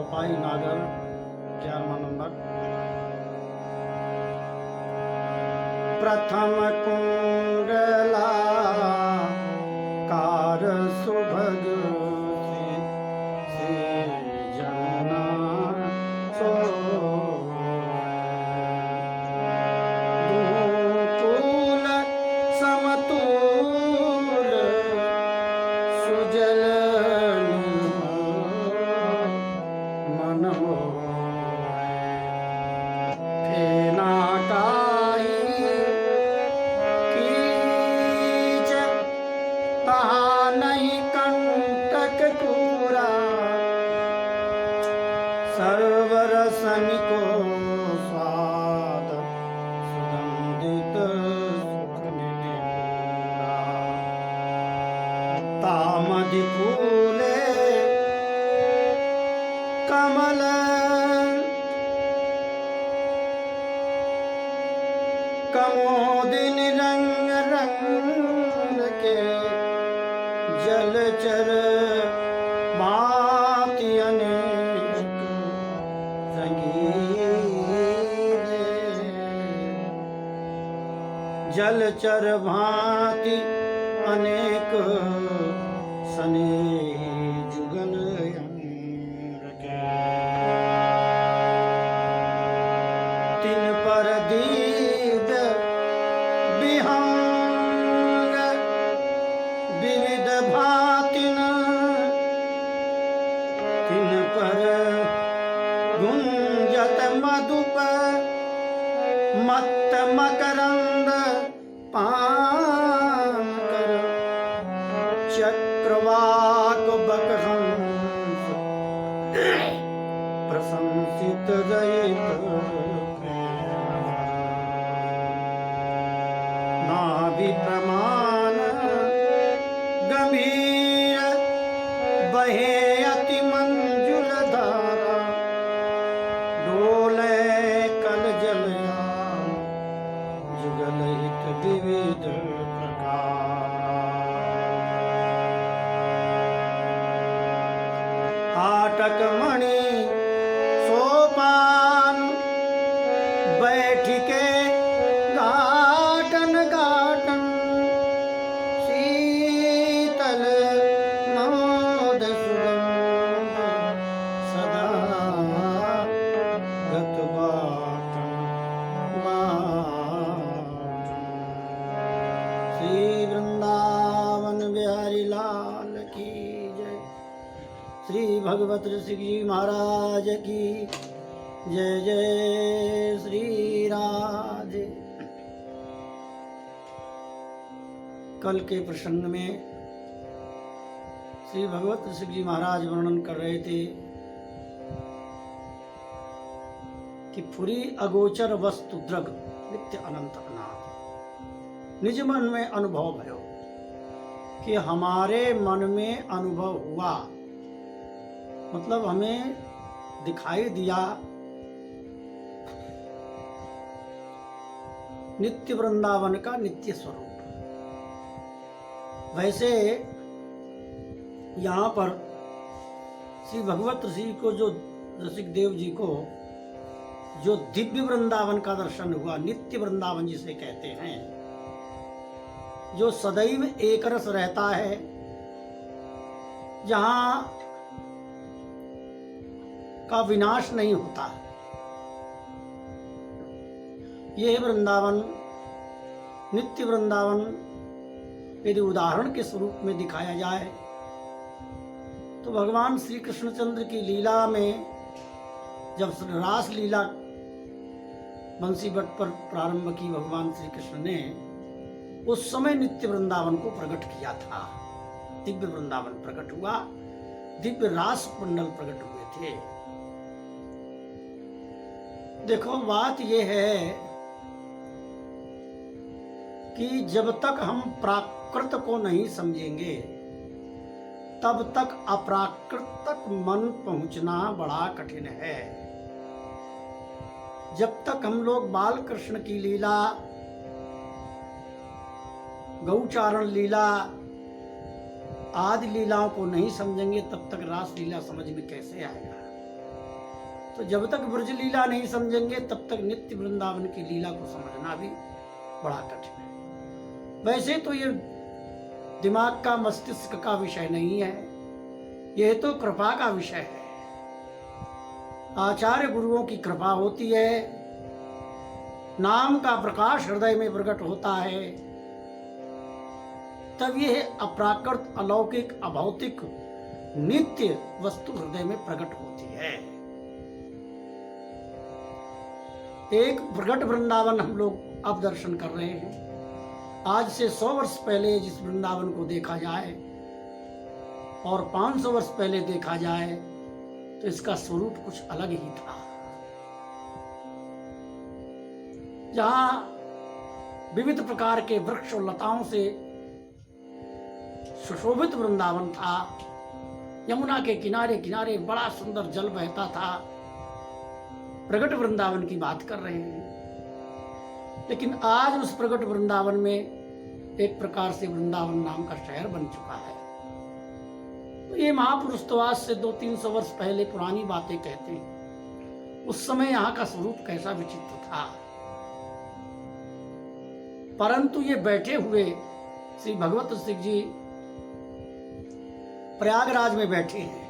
चौपाई नागर 11वां नंबर। प्रथम कुंडला कार सुभग से जमुना सो दूकुल समतुल सुजल मन फेना काई कीच तहा नहीं कंटक पूरा सर्वरसन को स्वाद सुगंधित सुख निधि पूरा तामधि फूले कमल कमोदिन रंग रंग के जलचर भांति अनेक रंगीले जलचर भांति अनेक सने जुगल अंग के तिन पर दीद विहंग विविध भातिन तिन पर गुंजत मधुप मत्त मकरंद पान कर चक्रवाक बकहंस प्रशंसित रहित नाभि प्रमाण गंभीर बहे अति मंजुल धारा डोले कल जलया जुगल हित विविध आटक मणि सोपान बैठिके घाटन घाटन शीतल मोद सुगंध सदा गत बाटन बाटन। श्री वृंदावन बिहारी लाल की जय। श्री भगवत ऋषि जी महाराज की जय। जय श्री राधे। कल के प्रसंग में श्री भगवत ऋषि जी महाराज वर्णन कर रहे थे कि फुरी अगोचर वस्तु द्रग नित्य अनंत अनाथ निज मन में अनुभव भयो कि हमारे मन में अनुभव हुआ, मतलब हमें दिखाई दिया नित्य वृंदावन का नित्य स्वरूप। वैसे यहाँ पर श्री भगवत ऋषि को जो रसिक देव जी को जो दिव्य वृंदावन का दर्शन हुआ, नित्य वृंदावन जिसे कहते हैं, जो सदैव एक रस रहता है, जहाँ का विनाश नहीं होता। यह वृंदावन नित्य वृंदावन यदि उदाहरण के स्वरूप में दिखाया जाए तो भगवान श्री कृष्णचंद्र की लीला में जब रास लीला बंसी बट पर प्रारंभ की भगवान श्री कृष्ण ने, उस समय नित्य वृंदावन को प्रकट किया था। दिव्य वृंदावन प्रकट हुआ, दिव्य रास मंडल प्रकट हुए थे। देखो बात यह है कि जब तक हम प्राकृत को नहीं समझेंगे तब तक अप्राकृत तक मन पहुंचना बड़ा कठिन है। जब तक हम लोग बाल कृष्ण की लीला, गौचारण लीला आदि लीलाओं को नहीं समझेंगे तब तक रास लीला समझ में कैसे आएगा। तो जब तक ब्रज लीला नहीं समझेंगे तब तक नित्य वृंदावन की लीला को समझना भी बड़ा कठिन है। वैसे तो ये दिमाग का, मस्तिष्क का विषय नहीं है, यह तो कृपा का विषय है। आचार्य गुरुओं की कृपा होती है, नाम का प्रकाश हृदय में प्रकट होता है, तब यह अप्राकृत, अलौकिक, अभौतिक, नित्य वस्तु हृदय में प्रकट होती है। एक प्रकट वृंदावन हम लोग अब दर्शन कर रहे हैं। आज से 100 वर्ष पहले जिस वृंदावन को देखा जाए और 500 वर्ष पहले देखा जाए तो इसका स्वरूप कुछ अलग ही था। जहां विविध प्रकार के वृक्ष और लताओं से सुशोभित वृंदावन था, यमुना के किनारे किनारे बड़ा सुंदर जल बहता था, प्रगट वृंदावन की बात कर रहे हैं। लेकिन आज उस प्रगट वृंदावन में एक प्रकार से वृंदावन नाम का शहर बन चुका है। तो ये महापुरुष तो आज से 200-300 वर्ष पहले पुरानी बातें कहते हैं। उस समय यहाँ का स्वरूप कैसा विचित्र था। परंतु ये बैठे हुए श्री भगवत सिंह जी प्रयागराज में बैठे हैं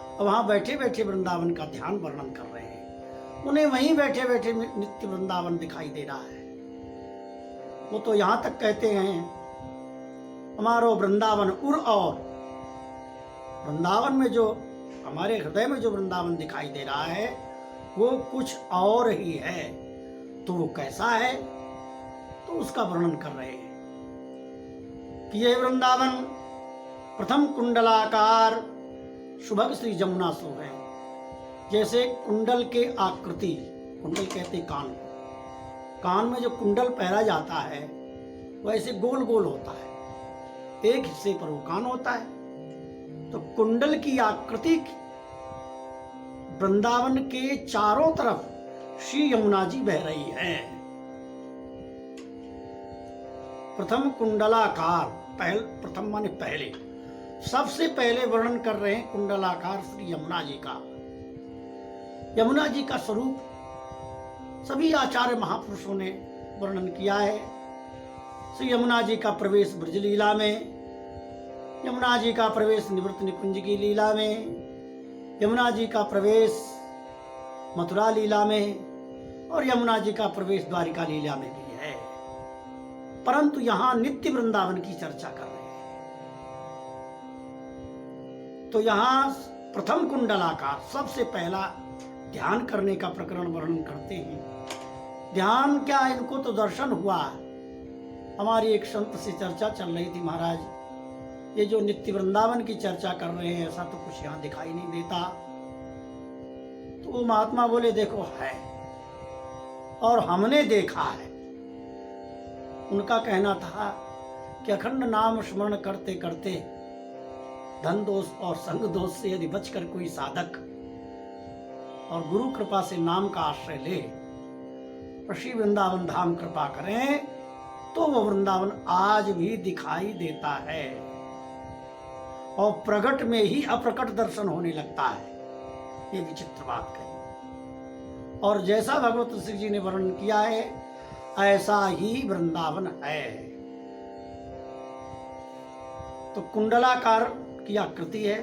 और वहां बैठे बैठे वृंदावन का ध्यान वर्णन कर रहे हैं। उन्हें वहीं बैठे बैठे नित्य वृंदावन दिखाई दे रहा है। वो तो यहां तक कहते हैं, हमारो वृंदावन उर और वृंदावन में जो हमारे हृदय में जो वृंदावन दिखाई दे रहा है वो कुछ और ही है। तो वो कैसा है, तो उसका वर्णन कर रहे हैं कि यह वृंदावन प्रथम कुंडलाकार सुभग श्री जमुना सो है। जैसे कुंडल के आकृति, कुंडल कहते कान, कान में जो कुंडल पहना जाता है वैसे गोल गोल होता है, एक हिस्से पर वो कान होता है। तो कुंडल की आकृति वृंदावन के चारों तरफ श्री यमुना जी बह रही है। प्रथम कुंडलाकार, प्रथम माने पहले, सबसे पहले वर्णन कर रहे हैं कुंडलाकार श्री यमुना जी का। यमुना जी का स्वरूप सभी आचार्य महापुरुषों ने वर्णन किया है। श्री यमुना जी का प्रवेश ब्रज लीला में, यमुना जी का प्रवेश निवृत्त निकुंज की लीला में, यमुना जी का प्रवेश मथुरा लीला में और यमुना जी का प्रवेश द्वारिका लीला में भी है। परंतु यहां नित्य वृंदावन की चर्चा कर रहे हैं। तो यहां प्रथम कुंडलाकार सबसे पहला ध्यान करने का प्रकरण वर्णन करते हैं। ध्यान क्या, इनको तो दर्शन हुआ। हमारी एक संत से चर्चा चल रही थी, महाराज ये जो नित्य वृंदावन की चर्चा कर रहे हैं ऐसा तो कुछ यहां दिखाई नहीं देता। तो वो महात्मा बोले देखो है, और हमने देखा है। उनका कहना था कि अखंड नाम स्मरण करते करते धन दोष और संग दोष से यदि बचकर कोई साधक और गुरु कृपा से नाम का आश्रय ले, श्री वृंदावन धाम कृपा करें, तो वो वृंदावन आज भी दिखाई देता है और प्रकट में ही अप्रकट दर्शन होने लगता है। ये विचित्र बात कही। और जैसा भगवत सिंह जी ने वर्णन किया है ऐसा ही वृंदावन है। तो कुंडलाकार की आकृति है,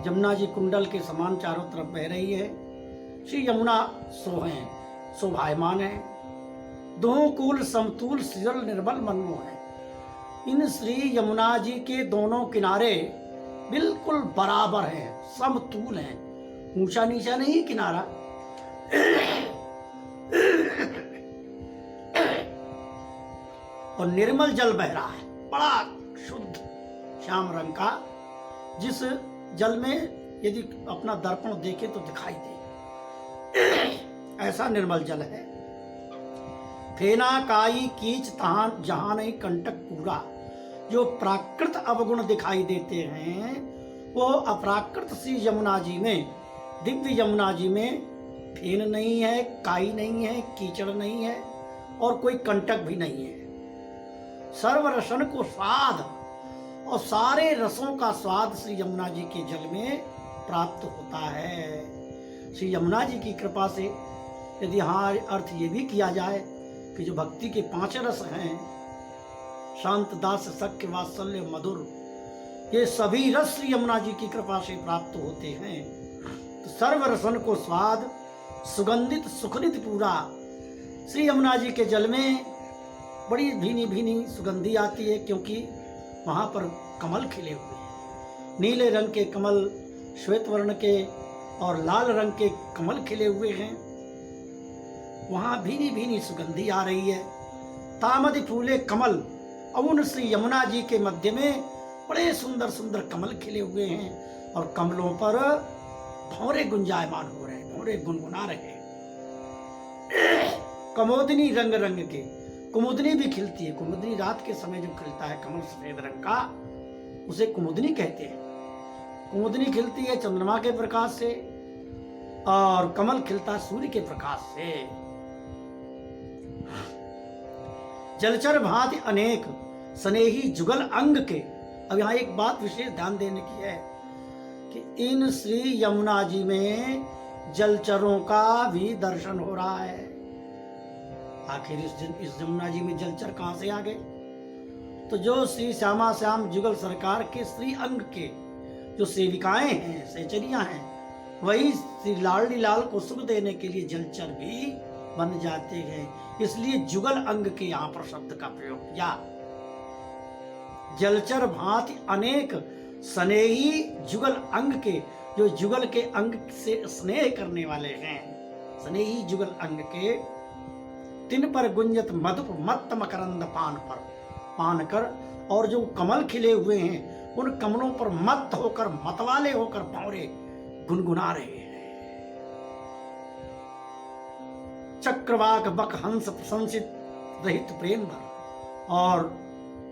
यमुना जी कुंडल के समान चारों तरफ बह रही है। श्री यमुना सो है, शोभायमान है, दो कूल समतूल सजल निर्मल मनमोह है। इन श्री यमुना जी के दोनों किनारे बिल्कुल बराबर हैं, समतूल हैं, ऊंचा नीचा नहीं किनारा। और निर्मल जल बह रहा है, बड़ा शुद्ध श्याम रंग का, जिस जल में यदि अपना दर्पण देखे तो दिखाई दे, ऐसा निर्मल जल है। फेना काई कीच तहान जहां नहीं कंटक पूरा। जो प्राकृत अवगुण दिखाई देते हैं वो अप्राकृत सी यमुना जी में, दिव्य यमुना जी में फेन नहीं है, काई नहीं है, कीचड़ नहीं है और कोई कंटक भी नहीं है। सर्व रसन को स्वाद और सारे रसों का स्वाद श्री यमुना जी के जल में प्राप्त होता है। श्री यमुना जी की कृपा से यदि हाँ अर्थ ये भी किया जाए कि जो भक्ति के 5 रस हैं, शांत, दास, सख्य, वात्सल्य, मधुर, ये सभी रस श्री यमुना जी की कृपा से प्राप्त होते हैं। तो सर्व रसन को स्वाद सुगंधित सुखनित पूरा श्री यमुना जी के जल में बड़ी भीनी भीनी सुगंधी आती है, क्योंकि वहाँ पर कमल खिले हुए हैं। नीले रंग के कमल, श्वेत वर्ण के और लाल रंग के कमल खिले हुए हैं। वहाँ भीनी भीनी सुगंधी आ रही है। तामदि फूले कमल, अउन श्री यमुना जी के मध्य में बड़े सुंदर सुंदर कमल खिले हुए हैं और कमलों पर भौरे गुंजायमान हो रहे हैं, भौरे गुनगुना रहे हैं। कुमुदनी रंग रंग के, कुमुदनी भी खिलती है। कुमुदनी रात के समय जो खिलता है कमल सफेद रंग का, उसे कुमुदनी कहते हैं। कुमुदनी खिलती है चंद्रमा के प्रकाश से और कमल खिलता सूर्य के प्रकाश से। जलचर भांति अनेक स्नेही जुगल अंग के। अब यहाँ एक बात विशेष ध्यान देने की है कि इन श्री यमुना जी में जलचरों का भी दर्शन हो रहा है। आखिर इस यमुना जी में जलचर कहां से आ गए? तो जो श्री श्यामा श्याम जुगल सरकार के श्री अंग के जो सेविकाएं हैं, सहचरियां हैं, वही श्री लाडली लाल को सुख देने के लिए जलचर भी बन जाते हैं। इसलिए जुगल अंग के यहाँ पर शब्द का प्रयोग किया। जलचर भांति अनेक स्नेही जुगल अंग के, जो जुगल के अंग से स्नेह करने वाले हैं, स्नेही जुगल अंग के, तिन पर गुंजत मधुप मत्त मकरंद पान कर, और जो कमल खिले हुए हैं उन कमलों पर मत होकर, मतवाले होकर भौरे गुनगुना रहे हैं। चक्रवाक बक हंस प्रशंसित रहित प्रेम भर, और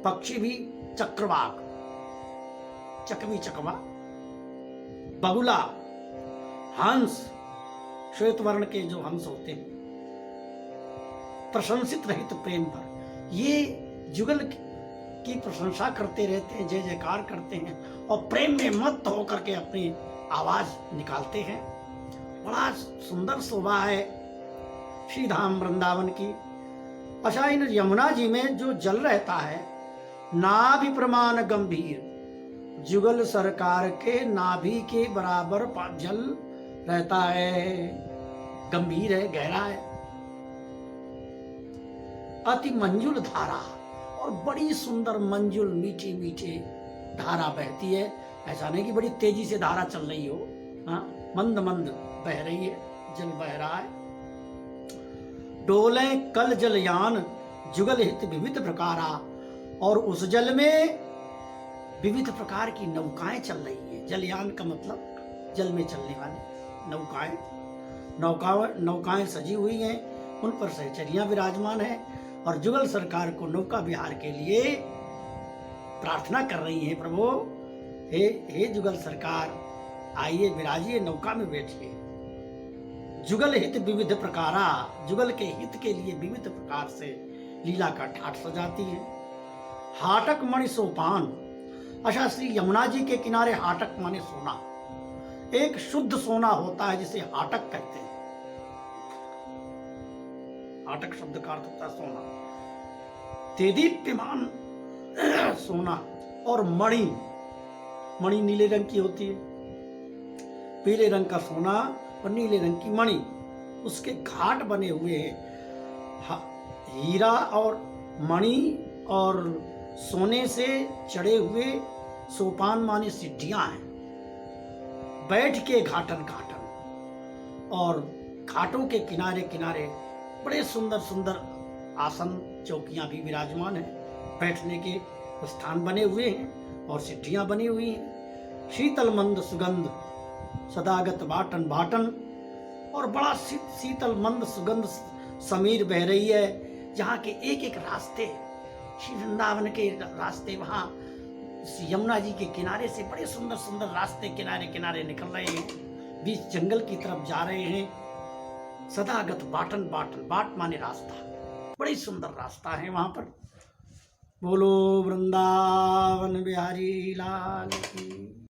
पक्षी भी चक्रवाक, चकवी चकवा, बगुला, हंस, श्वेत वर्ण के जो हंस होते हैं, प्रशंसित रहित प्रेम भर, ये जुगल की प्रशंसा करते रहते हैं, जय जयकार करते हैं और प्रेम में मत्त होकर के अपनी आवाज निकालते हैं। बड़ा सुंदर शोभा है श्री धाम वृंदावन की। अच्छा, इन यमुना जी में जो जल रहता है, नाभि प्रमाण गंभीर, जुगल सरकार के नाभि के बराबर जल रहता है, गंभीर है, गहरा है। अति मंजुल धारा, और बड़ी सुंदर मंजुल मीठी मीठी धारा बहती है। ऐसा नहीं कि बड़ी तेजी से धारा चल रही हो, हाँ, मंद मंद बह रही है, जल बह रहा है। डोले कल जलयान जुगल हित विविध प्रकारा, और उस जल में विविध प्रकार की नौकाएं चल रही है। जलयान का मतलब जल में चलने वाली नौकाएं, नौकाएं सजी हुई हैं, उन पर सहचरियां विराजमान हैं और जुगल सरकार को नौका विहार के लिए प्रार्थना कर रही हैं। प्रभु, हे जुगल सरकार, आइए विराजिए, नौका में बैठिए। जुगल हित विविध प्रकारा, जुगल के हित के लिए विविध प्रकार से लीला का ठाट सजाती है। हाटक मणि सोपान। अच्छा, श्री यमुना जी के किनारे हाटक माने सोना, एक शुद्ध सोना होता है जिसे हाटक कहते हैं। हाटक शब्द का अर्थ होता है सोना, तेदीप्यमान सोना। और मणि, मणि नीले रंग की होती है, पीले रंग का सोना और नीले रंग की मणि, उसके घाट बने हुए हैं। हीरा और मणि और सोने से चढ़े हुए सोपान माने सीढ़ियां हैं, बैठ के घाटन घाटन, और घाटों के किनारे किनारे बड़े सुंदर सुंदर आसन चौकियां भी विराजमान हैं, बैठने के स्थान बने हुए हैं और सीढ़ियां बनी हुई हैं। शीतल मंद सुगंध सदागत बाटन बाटन, और बड़ा शीतल मंद सुगंध समीर बह रही है। जहाँ के एक एक रास्ते, श्री वृंदावन के रास्ते, वहाँ यमुना जी के किनारे से बड़े सुंदर सुंदर रास्ते किनारे किनारे निकल रहे हैं, बीच जंगल की तरफ जा रहे हैं। सदागत बाटन बाटन, बाट माने रास्ता, बड़ी सुंदर रास्ता है वहां पर। बोलो वृंदावन बिहारी लाल की।